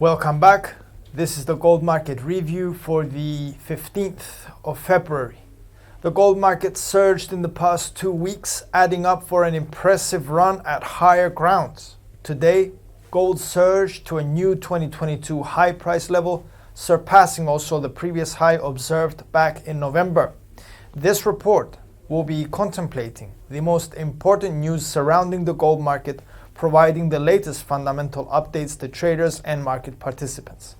Welcome back. This is the gold market review for the 15th of February. The gold market surged in the past 2 weeks, adding up for an impressive run at higher grounds. Today, gold surged to a new 2022 high price level, surpassing also the previous high observed back in November. This report will be contemplating the most important news surrounding the gold market, providing the latest fundamental updates to traders and market participants.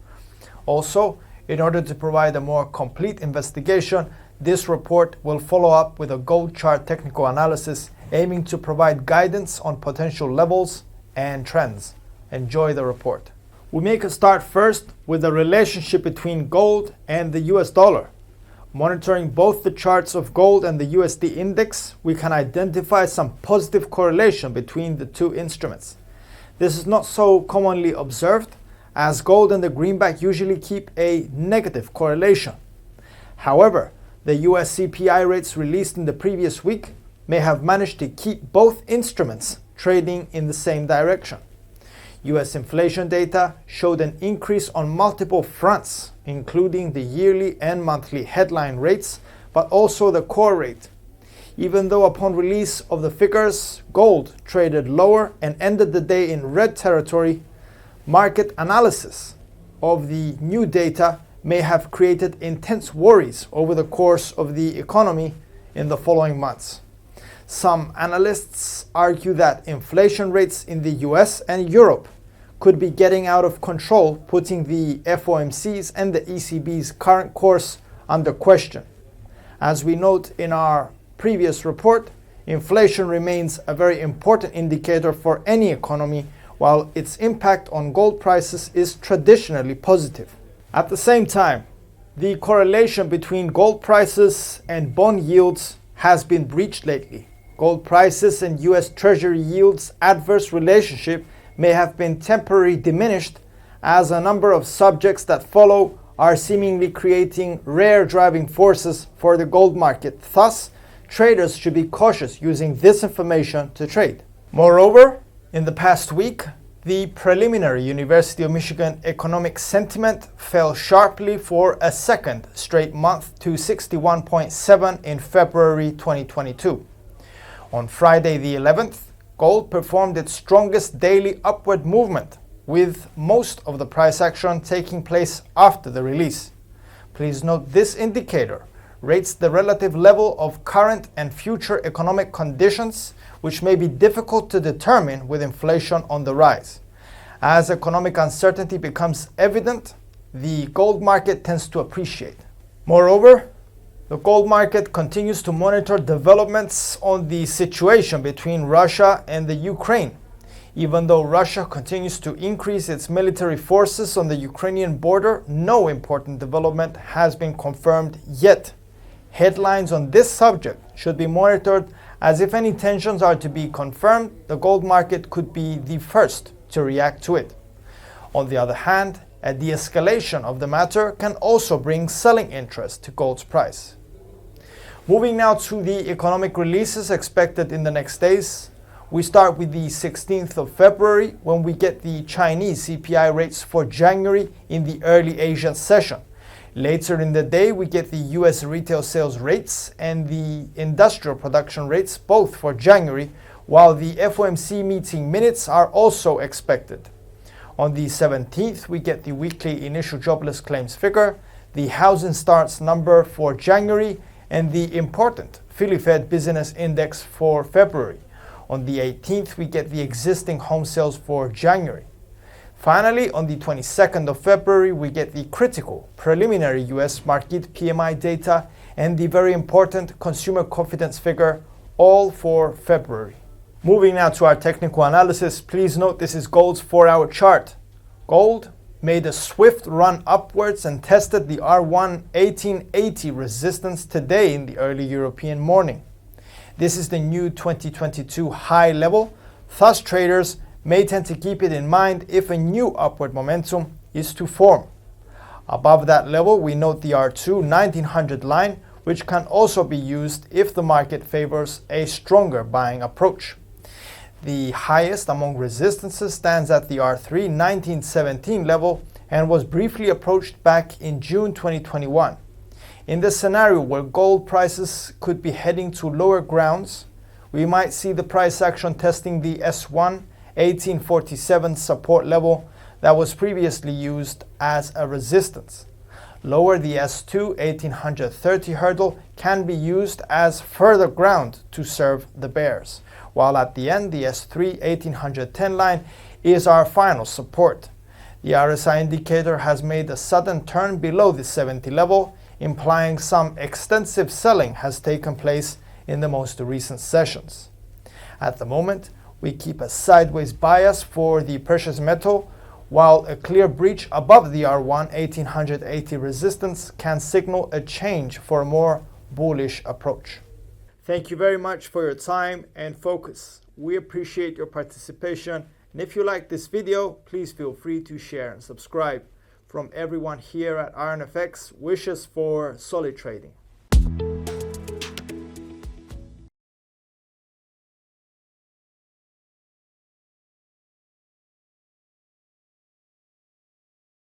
Also, in order to provide a more complete investigation, this report will follow up with a gold chart technical analysis aiming to provide guidance on potential levels and trends. Enjoy the report. We make a start first with the relationship between gold and the US dollar. Monitoring both the charts of gold and the USD index, we can identify some positive correlation between the two instruments. This is not so commonly observed, as gold and the greenback usually keep a negative correlation. However, the US CPI rates released in the previous week may have managed to keep both instruments trading in the same direction. US inflation data showed an increase on multiple fronts, including the yearly and monthly headline rates, but also the core rate. Even though upon release of the figures, gold traded lower and ended the day in red territory, market analysis of the new data may have created intense worries over the course of the economy in the following months. Some analysts argue that inflation rates in the US and Europe could be getting out of control, putting the FOMC's and the ECB's current course under question. As we note in our previous report, inflation remains a very important indicator for any economy, while its impact on gold prices is traditionally positive. At the same time, the correlation between gold prices and bond yields has been breached lately. Gold prices and US Treasury yields' adverse relationship may have been temporarily diminished, as a number of subjects that follow are seemingly creating rare driving forces for the gold market. Thus, traders should be cautious using this information to trade. Moreover, in the past week, the preliminary University of Michigan economic sentiment fell sharply for a second straight month to 61.7 in February 2022. On Friday the 11th, gold performed its strongest daily upward movement, with most of the price action taking place after the release. Please note this indicator rates the relative level of current and future economic conditions, which may be difficult to determine with inflation on the rise. As economic uncertainty becomes evident, the gold market tends to appreciate. Moreover, the gold market continues to monitor developments on the situation between Russia and the Ukraine. Even though Russia continues to increase its military forces on the Ukrainian border, no important development has been confirmed yet. Headlines on this subject should be monitored, as if any tensions are to be confirmed, the gold market could be the first to react to it. On the other hand, a de-escalation of the matter can also bring selling interest to gold's price. Moving now to the economic releases expected in the next days. We start with the 16th of February, when we get the Chinese CPI rates for January in the early Asian session. Later in the day, we get the US retail sales rates and the industrial production rates, both for January, while the FOMC meeting minutes are also expected. On the 17th, we get the weekly initial jobless claims figure, the housing starts number for January, and the important Philly Fed Business Index for February. On the 18th, we get the existing home sales for January. Finally, on the 22nd of February, we get the critical preliminary US market PMI data and the very important consumer confidence figure, all for February. Moving now to our technical analysis, please note this is gold's 4-hour chart. Gold made a swift run upwards and tested the R1 1880 resistance today in the early European morning. This is the new 2022 high level, thus traders may tend to keep it in mind if a new upward momentum is to form. Above that level, we note the R2 1900 line, which can also be used if the market favors a stronger buying approach. The highest among resistances stands at the R3 1917 level, and was briefly approached back in June 2021. In this scenario where gold prices could be heading to lower grounds, we might see the price action testing the S1 1847 support level that was previously used as a resistance. Lower the S2 1830 hurdle can be used as further ground to serve the bears, while at the end the S3 1810 line is our final support. The RSI indicator has made a sudden turn below the 70 level, implying some extensive selling has taken place in the most recent sessions. At the moment, we keep a sideways bias for the precious metal, while a clear breach above the R1 1880 resistance can signal a change for a more bullish approach. Thank you very much for your time and focus. We appreciate your participation. And if you like this video, please feel free to share and subscribe. From everyone here at IronFX, wishes for solid trading.